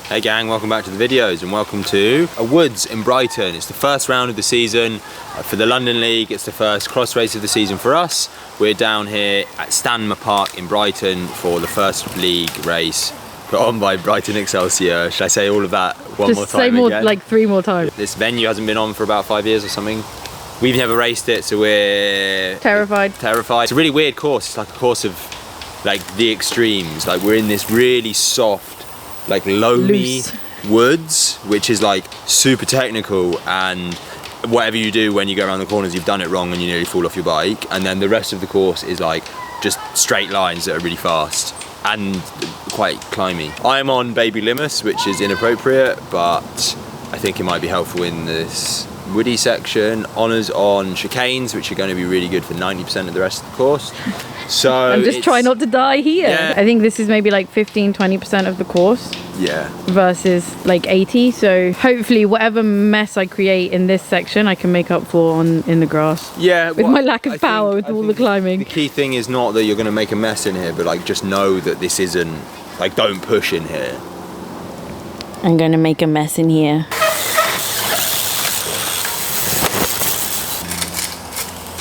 Hey gang, welcome back to the videos and welcome to a Woods in Brighton. It's the first round of the season for the London League. It's the first cross race of the season for us. We're down here at Stanmer Park in Brighton for the first league race put on by Brighton Excelsior. Should I say all of that one more time? Just say more, like 3 more times. This venue hasn't been on for about 5 years or something. We've never raced it, so we're terrified. It's a really weird course. It's like a course of like the extremes. Like we're in this really soft, like loamy woods, which is like super technical, and whatever you do when you go around the corners, you've done it wrong and you nearly fall off your bike. And then the rest of the course is like just straight lines that are really fast and quite climby. I'm on baby limits, which is inappropriate, but I think it might be helpful in this woody section. Honours on chicanes, which are going to be really good for 90% of the rest of the course. So I'm just trying not to die here. Yeah. I think this is maybe like 15-20% of the course. Yeah. Versus like 80. So hopefully whatever mess I create in this section, I can make up for in the grass. Yeah. With my lack of power with all the climbing. The key thing is not that you're going to make a mess in here, but like just know that this isn't, like don't push in here. I'm going to make a mess in here.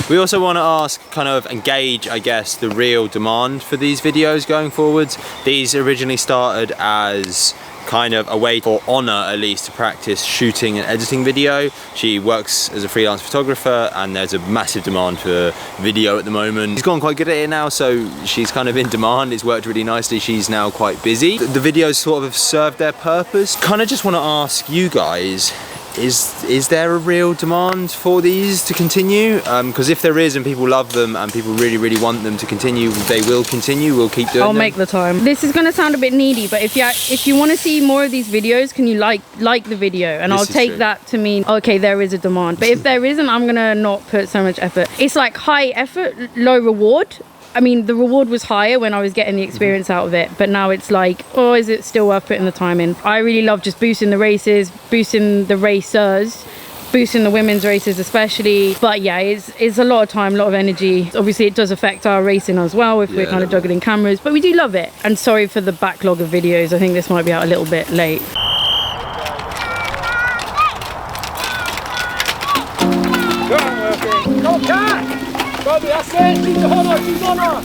We also want to ask, kind of engage, I guess, the real demand for these videos going forwards. These originally started as kind of a way for Honor, at least, to practice shooting and editing video. She works as a freelance photographer and there's a massive demand for video at the moment. She's gotten quite good at it now, so she's kind of in demand. It's worked really nicely. She's now quite busy. The videos sort of have served their purpose. Kind of just want to ask you guys, is there a real demand for these to continue? Because if there is and people love them and people really want them to continue, they will continue. We'll keep doing them. I'll make the time. This is going to sound a bit needy, but if you want to see more of these videos, can you like the video? And I'll take that to mean, okay, there is a demand. But if there isn't, I'm going to not put so much effort. It's like high effort, low reward. I mean, the reward was higher when I was getting the experience out of it, but now it's like, oh, is it still worth putting the time in? I really love just boosting the races, boosting the racers, boosting the women's races especially. But yeah, it's a lot of time, a lot of energy. Obviously, it does affect our racing as well if we're kind of juggling cameras, but we do love it. And sorry for the backlog of videos. I think this might be out a little bit late. Go, Cat! Bobby, that's it! Keep the Honor! Keep Honor!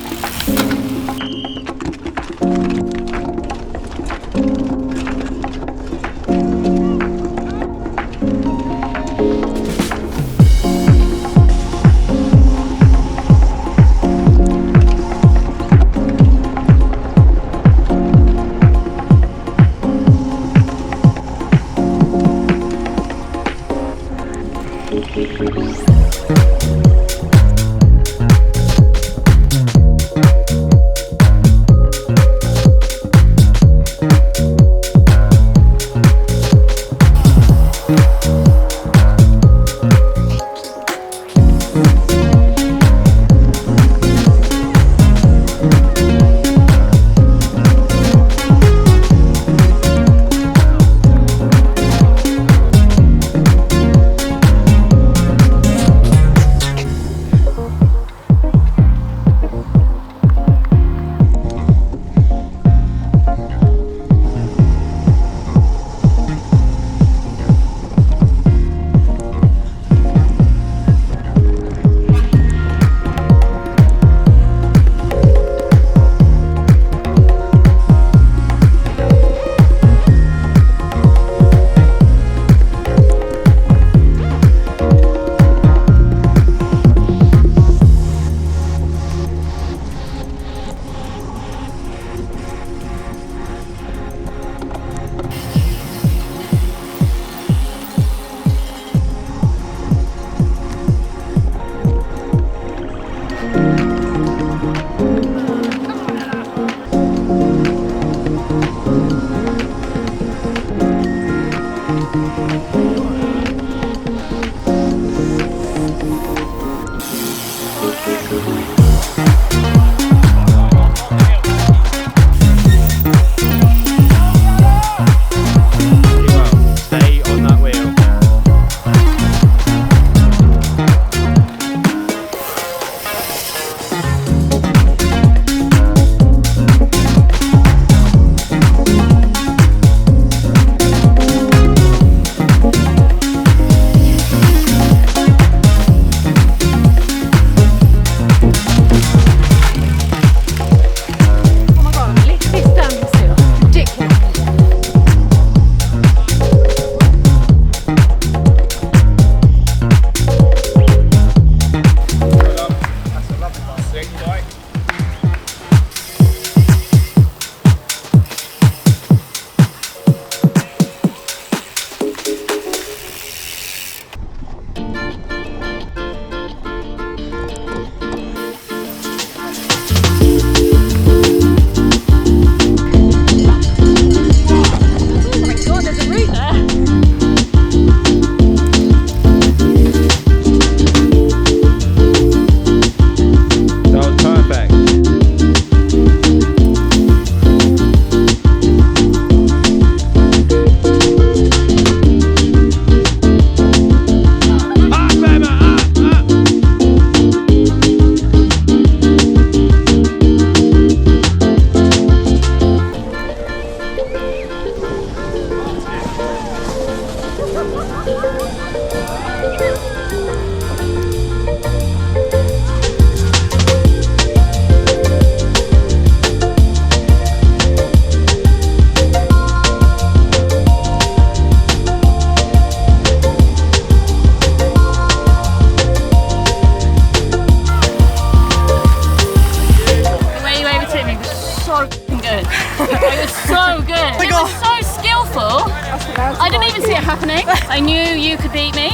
happening. I knew you could beat me.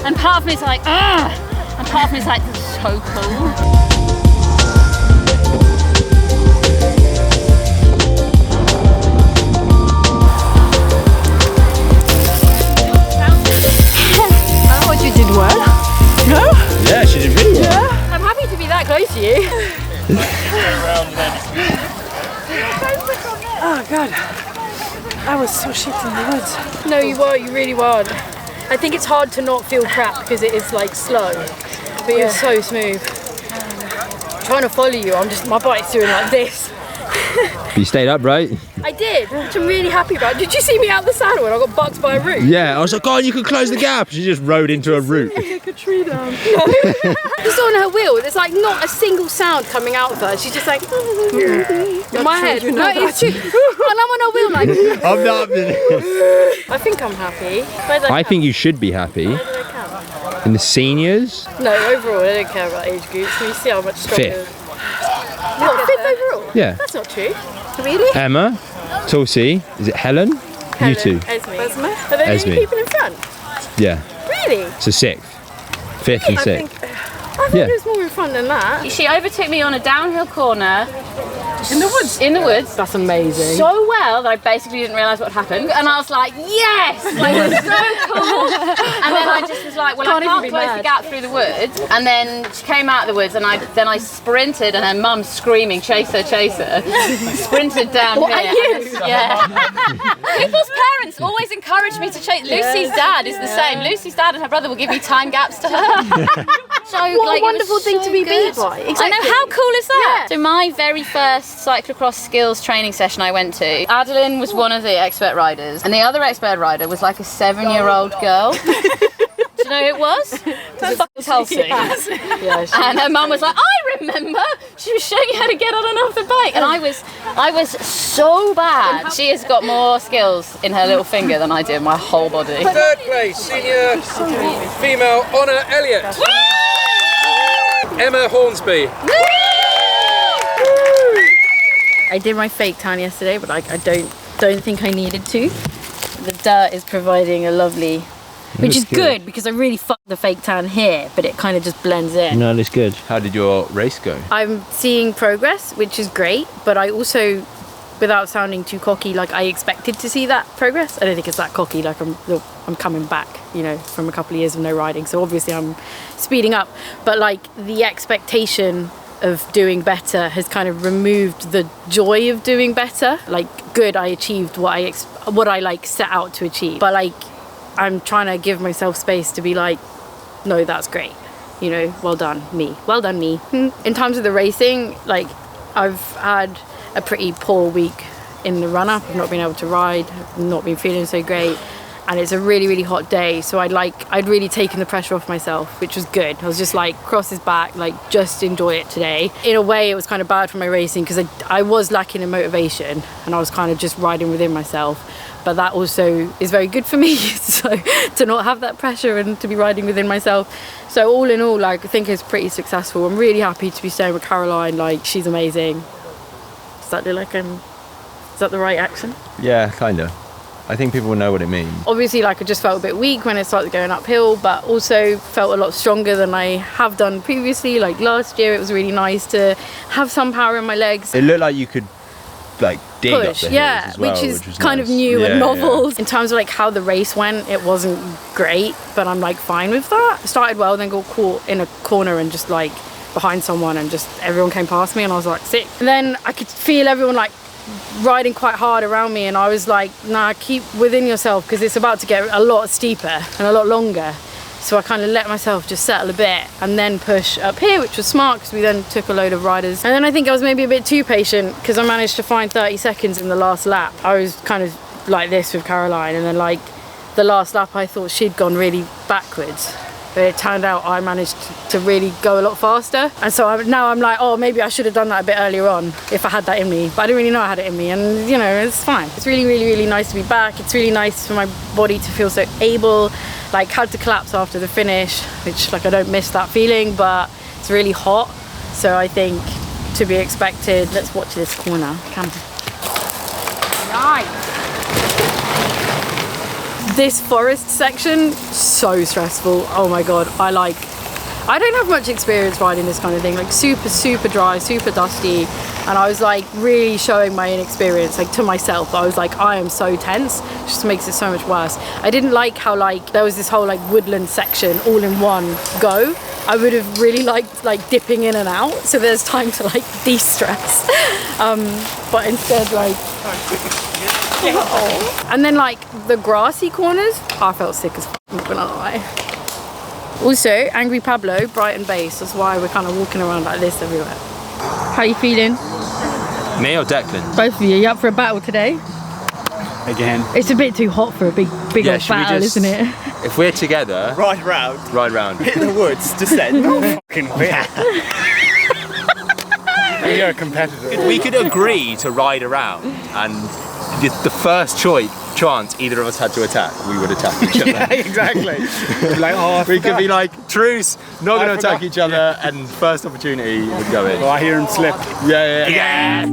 And part of me is like, ugh! And part of me is like, this is so cool. You did well. No? Yeah, she did really well. Yeah. I'm happy to be that close to you. Oh god. I was so shit in the woods. No, you were. You really were. I think it's hard to not feel crap because it is like slow. But you're so smooth. I'm trying to follow you. My body's doing like this. You stayed up, right? I did, which I'm really happy about. Did you see me out the saddle when I got bucked by a root? Yeah, I was like, oh, you can close the gap. She just rode into a root. Like a tree down. Just on her wheel, there's like not a single sound coming out of her. She's just like, in my head. You know it's true. And I'm on her wheel like, I'm not. I think I'm happy. I think you should be happy. In the seniors? No, overall, I don't care about age groups. Can you see how much stronger? Fifth. What, fifth overall? Yeah. That's not true. Really? Emma, Tulsi, is it Helen? You two. Esme. Are there any people in front? Yeah. Really? So sixth. Fifth and sixth. I thought there was more in front than that. She overtook me on a downhill corner. In the woods? In the woods. That's amazing. So well that I basically didn't realise what happened. And I was like, yes! Like, it was so cool. And then I just was like, well, I can't close the gap through the woods. And then she came out of the woods and I sprinted and her mum screaming, chase her, chase her. Sprinted down here. At you? Yeah. People's parents always encourage me to chase. Lucy's dad is the same. Lucy's dad and her brother will give me time gaps to her. So, what a wonderful thing to be beat by. Exactly. I know, how cool is that? Yeah. So my very first cyclocross skills training session I went to, Adeline was one of the expert riders and the other expert rider was like a 7-year-old girl. Do you know who it was? Tulsi. Yes. And her mum was like, I remember. She was showing you how to get on and off the bike. And I was so bad. She has got more skills in her little finger than I do in my whole body. Third place, senior female Honor Elliott. Emma Hornsby. I did my fake tan yesterday, but I don't think I needed to. The dirt is providing a lovely, which is good because I really fucked the fake tan here, but it kind of just blends in. No, that's good. How did your race go? I'm seeing progress, which is great, but I also, without sounding too cocky, like I expected to see that progress. I don't think it's that cocky, like I'm coming back, you know, from a couple of years of no riding, so obviously I'm speeding up, but like the expectation of doing better has kind of removed the joy of doing better. Like, good, I achieved what I like set out to achieve, but like I'm trying to give myself space to be like, no, that's great, you know, well done me. In terms of the racing, like I've had a pretty poor week in the run-up. I've not been able to ride, I've not been feeling so great, and it's a really, really hot day, so I'd really taken the pressure off myself, which was good. I was just like, cross his back, like just enjoy it today. In a way, it was kind of bad for my racing because I was lacking in motivation and I was kind of just riding within myself, but that also is very good for me. So to not have that pressure and to be riding within myself. So all in all, like, I think it's pretty successful. I'm really happy to be staying with Caroline. Like, she's amazing. Does that look like is that the right accent? Yeah, kinda. I think people will know what it means. Obviously, like, I just felt a bit weak when it started going uphill, but also felt a lot stronger than I have done previously. Like last year, it was really nice to have some power in my legs. It looked like you could like dig up the hills as well, which is was kind nice. of new and novel. Yeah. In terms of like how the race went, it wasn't great, but I'm like fine with that. Started well, then got caught in a corner and just like behind someone, and just everyone came past me and I was like sick. And then I could feel everyone like riding quite hard around me, and I was like, nah, keep within yourself because it's about to get a lot steeper and a lot longer. So I kind of let myself just settle a bit and then push up here, which was smart because we then took a load of riders. And then I think I was maybe a bit too patient because I managed to find 30 seconds in the last lap. I was kind of like this with Caroline, and then like the last lap I thought she'd gone really backwards. But it turned out I managed to really go a lot faster. And so now I'm like, oh, maybe I should have done that a bit earlier on if I had that in me. But I didn't really know I had it in me, and you know, it's fine. It's really, really, really nice to be back. It's really nice for my body to feel so able. Like, had to collapse after the finish, which like I don't miss that feeling, but it's really hot. So I think to be expected. Let's watch this corner. Come. Nice. This forest section, so stressful. Oh my god, I don't have much experience riding this kind of thing, like super dry, super dusty, and I was like really showing my inexperience, like to myself. I was like, I am so tense, it just makes it so much worse. I didn't like how like there was this whole like woodland section all in one go. I would have really liked like dipping in and out so there's time to like de-stress, but instead like and then like the grassy corners, I felt sick as f***, I'm not gonna lie. Also, Angry Pablo, Brighton base, that's why we're kind of walking around like this everywhere. How you feeling? Me or Declan? Both of you. You up for a battle today? Again. It's a bit too hot for a big old battle, isn't it? If we're together, Ride round. hit the woods, descend. Fucking weird. You're a competitor. we could agree to ride around, and the first chance either of us had to attack, we would attack each other. Yeah, exactly. Like, oh, we could be like, truce, not going to attack each other, and first opportunity would go in. Oh, I hear him slip. Yeah.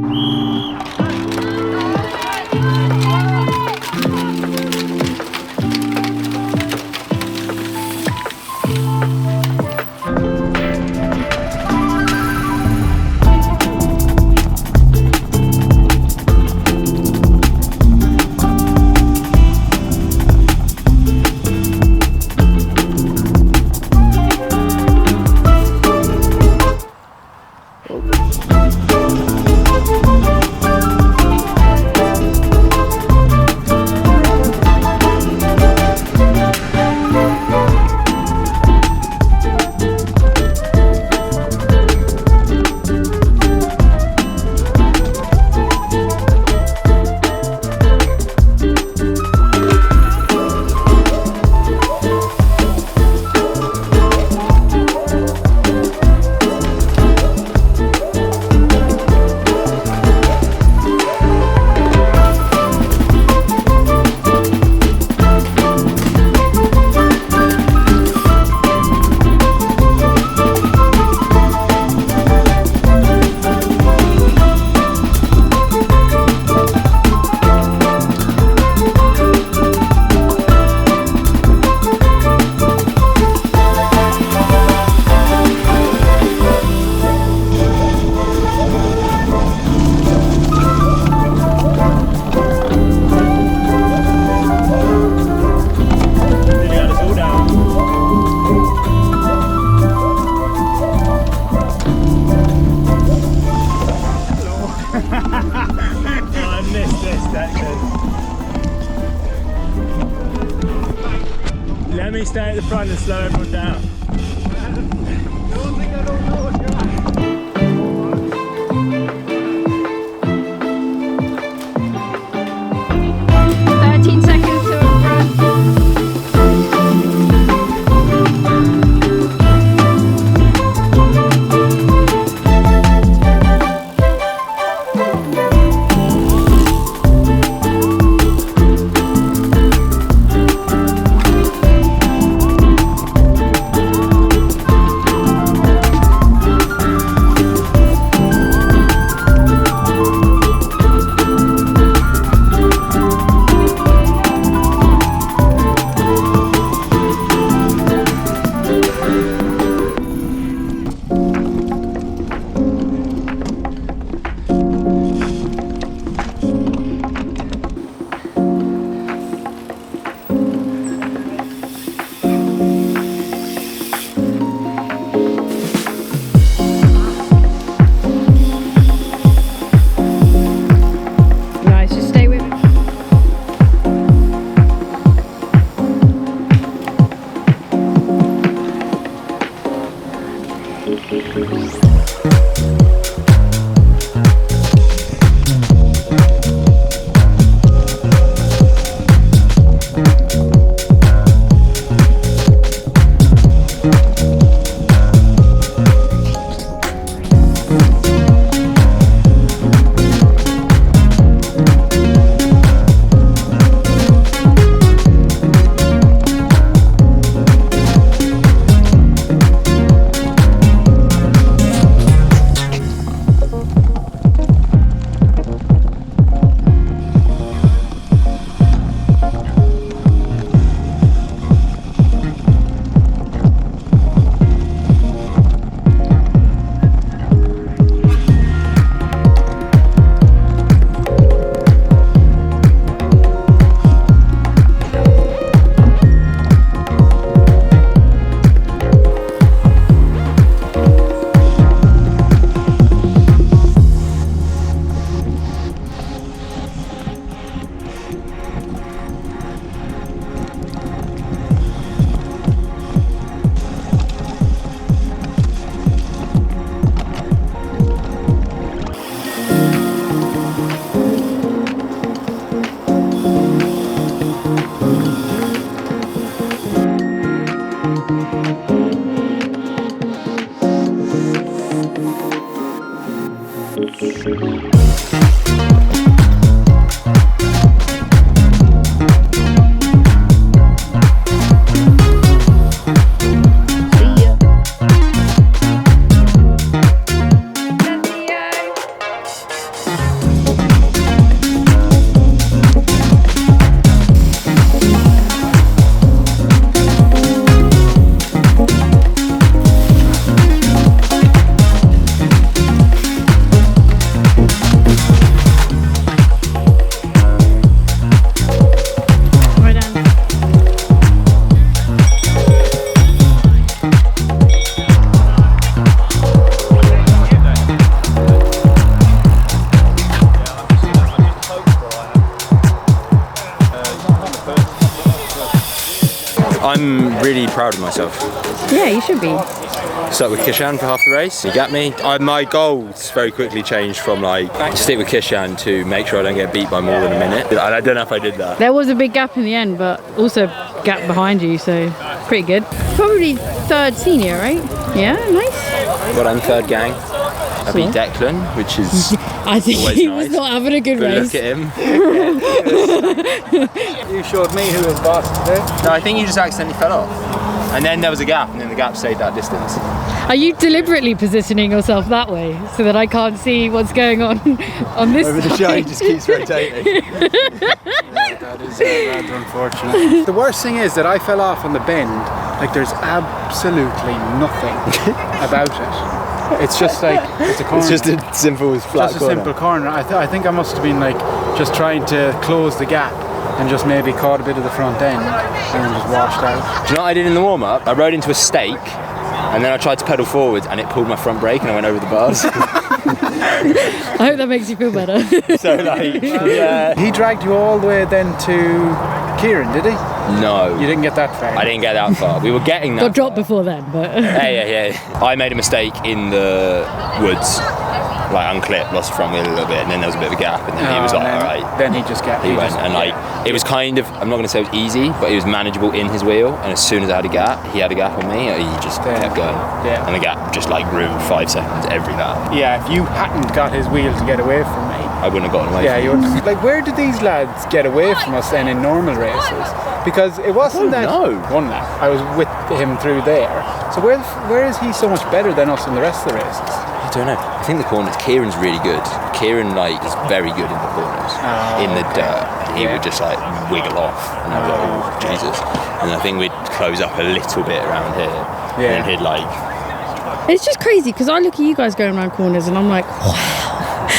Let me stay at the front and slow everyone down. 13 seconds to a front. I'm really proud of myself. Yeah, you should be. Stuck with Kishan for half the race. He got me. My goals very quickly changed from like stick with Kishan to make sure I don't get beat by more than a minute. And I don't know if I did that. There was a big gap in the end, but also gap behind you, so pretty good. Probably third senior, right? Yeah, nice. Got on third gang. I beat Declan, which is I think always he nice. was not having a good But race. look at him. You showed me who his boss today. No, I think you just accidentally fell off. And then there was a gap, and then the gap stayed that distance. Are you deliberately positioning yourself that way so that I can't see what's going on this Over the show, he just keeps rotating. That is rather unfortunate. The worst thing is that I fell off on the bend. Like there's absolutely nothing about it. It's just like, it's a corner. It's just a simple flat Just a simple corner. I think I must have been like just trying to close the gap and just maybe caught a bit of the front end and then just washed out. Do you know what I did in the warm-up? I rode into a stake and then I tried to pedal forwards and it pulled my front brake and I went over the bars. I hope that makes you feel better. So like, yeah. He dragged you all the way then to Kieran, did he? No. You didn't get that far. I didn't get that far. We were getting that Got dropped far. before then, but... Yeah. I made a mistake in the woods. Like unclipped, lost the front wheel a little bit and then there was a bit of a gap and then he was like, alright. Then he just kept. He went and like, it was kind of, I'm not going to say it was easy, but it was manageable in his wheel and as soon as I had a gap, he had a gap on me, he just kept going. Yeah. And the gap just like grew 5 seconds every lap. Yeah, if you hadn't got his wheel to get away from me. I wouldn't have gotten away Yeah, from you would. Like, where did these lads get away from us then in normal races? Because it wasn't that one lap. I was with him through there. So where is he so much better than us in the rest of the races? I don't know. I think the corners, Kieran's really good. Kieran like is very good in the corners. In the dirt. He would just like wiggle off and I'd be like, oh Jesus. And I think we'd close up a little bit around here. Yeah. And he'd like... It's just crazy because I look at you guys going around corners and I'm like, wow.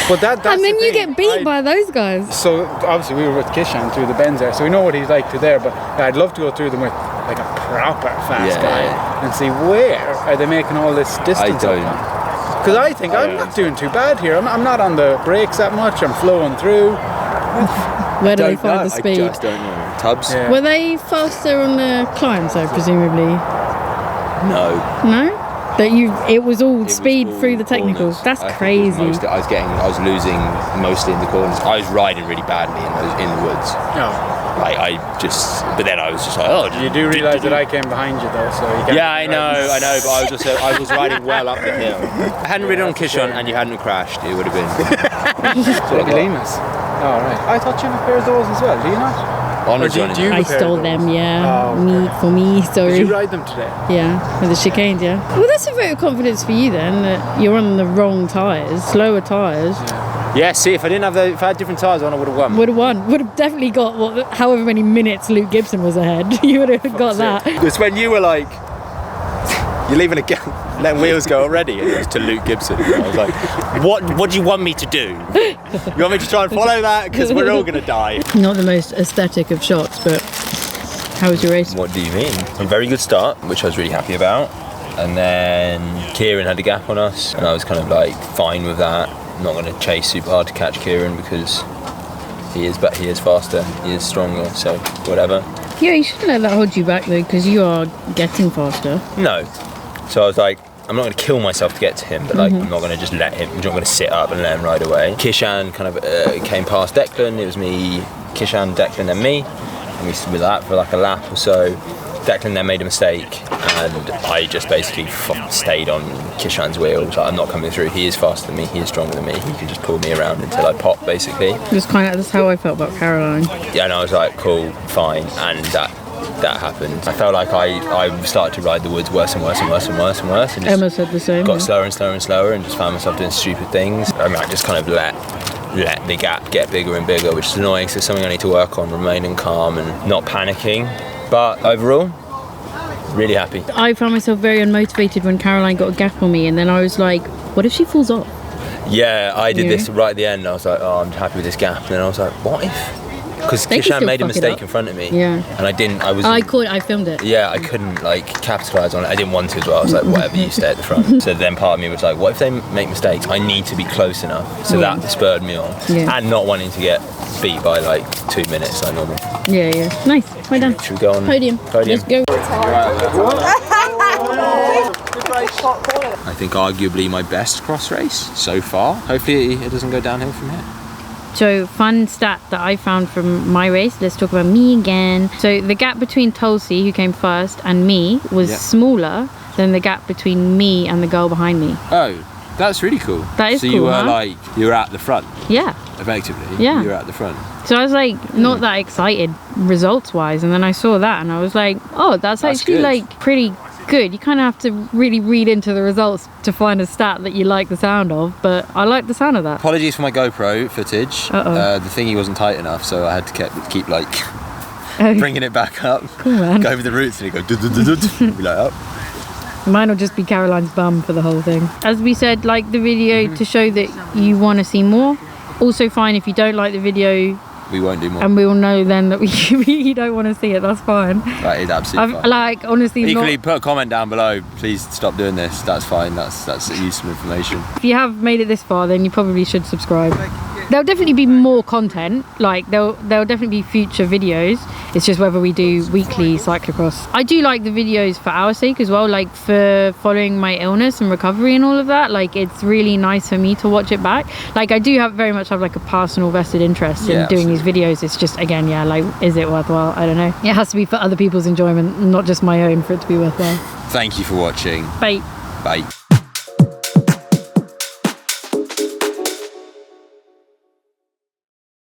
But that's And then the you thing. get beat by those guys. So obviously we were with Kishan through the bends there, so we know what he's like through there, but I'd love to go through them with like a proper fast guy and see where are they making all this distance. I don't. Because I think I'm not doing too bad here. I'm not on the brakes that much, I'm flowing through. Where do they find the speed? I just don't know. Tubs? Yeah. Were they faster on the climbs though, presumably? No. No? It was all It speed was all through the technicals. corners. That's I think crazy. I was losing mostly in the corners. I was riding really badly in the woods. No. Like but then I was just like, oh. You do realise that I came behind you though, so you can't. Yeah, I know, but I was riding well up the hill. If I hadn't ridden on Kishan and you hadn't crashed, it would have been. Limas. Oh right. I thought you had a pair of those as well. Do you not? Honestly, do you I repair stole those? them, yeah. Oh, okay. For me, sorry. Did you ride them today? Yeah, with the chicanes, yeah. Well, that's a vote of confidence for you then, that you're on the wrong tyres, slower tyres. yeah. See, if I had different tyres on, I would have won. Would have won. Would have definitely got however many minutes Luke Gibson was ahead. You would have got that. It's when you were like, you're leaving letting wheels go already, and it was to Luke Gibson. And I was like, what do you want me to do? You want me to try and follow that? Because we're all gonna die. Not the most aesthetic of shots, but how was your race? What do you mean? A very good start, which I was really happy about. And then Kieran had a gap on us, and I was kind of like fine with that. I'm not going to chase super hard to catch Kieran because he is faster, he is stronger, so whatever. Yeah, you shouldn't let that hold you back though, because you are getting faster. No. So I was like, I'm not going to kill myself to get to him, but like I'm not going to just let him, I'm not going to sit up and let him ride away. Kishan kind of came past Declan, it was me, Kishan, Declan, then me. And we stood with that for like a lap or so. Declan then made a mistake and I just basically stayed on Kishan's wheel. Like, I'm not coming through, he is faster than me, he is stronger than me, he can just pull me around until I pop basically. That's how I felt about Caroline. Yeah, and I was like, cool, fine, and that happened. I felt like I started to ride the woods worse and worse and worse and worse and worse. And just Emma said the same. got slower and slower and slower and just found myself doing stupid things. I mean, I just kind of let the gap get bigger and bigger, which is annoying, so it's something I need to work on, remaining calm and not panicking. But overall, really happy. I found myself very unmotivated when Caroline got a gap on me, and then I was like, what if she falls off? Yeah, I did this right at the end. I was like, oh, I'm happy with this gap. And then I was like, what if because Kishan made a mistake in front of me. Yeah. And I didn't. I filmed it. Yeah, I couldn't like capitalise on it. I didn't want to as well. I was like, whatever, you stay at the front. So then part of me was like, what if they make mistakes? I need to be close enough. So that spurred me on. Yeah. And not wanting to get beat by like 2 minutes like normal. Yeah, yeah. Nice. Well done. Should we go on? Podium. Let's go. I think arguably my best cross race so far. Hopefully it doesn't go downhill from here. So, fun stat that I found from my race, let's talk about me again. So the gap between Tulsi, who came first, and me was smaller than the gap between me and the girl behind me. Oh, that's really cool. That is so cool, you were you were at the front? Yeah. Effectively? Yeah. You were at the front. So I was like, not that excited results-wise, and then I saw that and I was like, oh, that's actually good. Like pretty good. You kind of have to really read into the results to find a stat that you like the sound of, but I like the sound of that. Apologies for my GoPro footage. The thingy wasn't tight enough, so I had to keep like bringing it back up. Cool, man. Go over the roots and it go be like up. Mine will just be Caroline's bum for the whole thing. As we said, like the video to show that you want to see more. Also fine if you don't like the video. We won't do more. And we will know then that you don't want to see it. That's fine. That is absolutely fine. Like, honestly, equally, put a comment down below. Please stop doing this. That's fine. That's useful information. If you have made it this far, then you probably should subscribe. There'll definitely be more content. Like, there'll definitely be future videos. It's just whether we do weekly cyclocross. I do like the videos for our sake as well. Like, for following my illness and recovery and all of that. Like, it's really nice for me to watch it back. Like, I do very much have like a personal vested interest in doing these videos. It's just, again, yeah, like, is it worthwhile? I don't know. It has to be for other people's enjoyment, not just my own, for it to be worthwhile. Thank you for watching. Bye. Bye.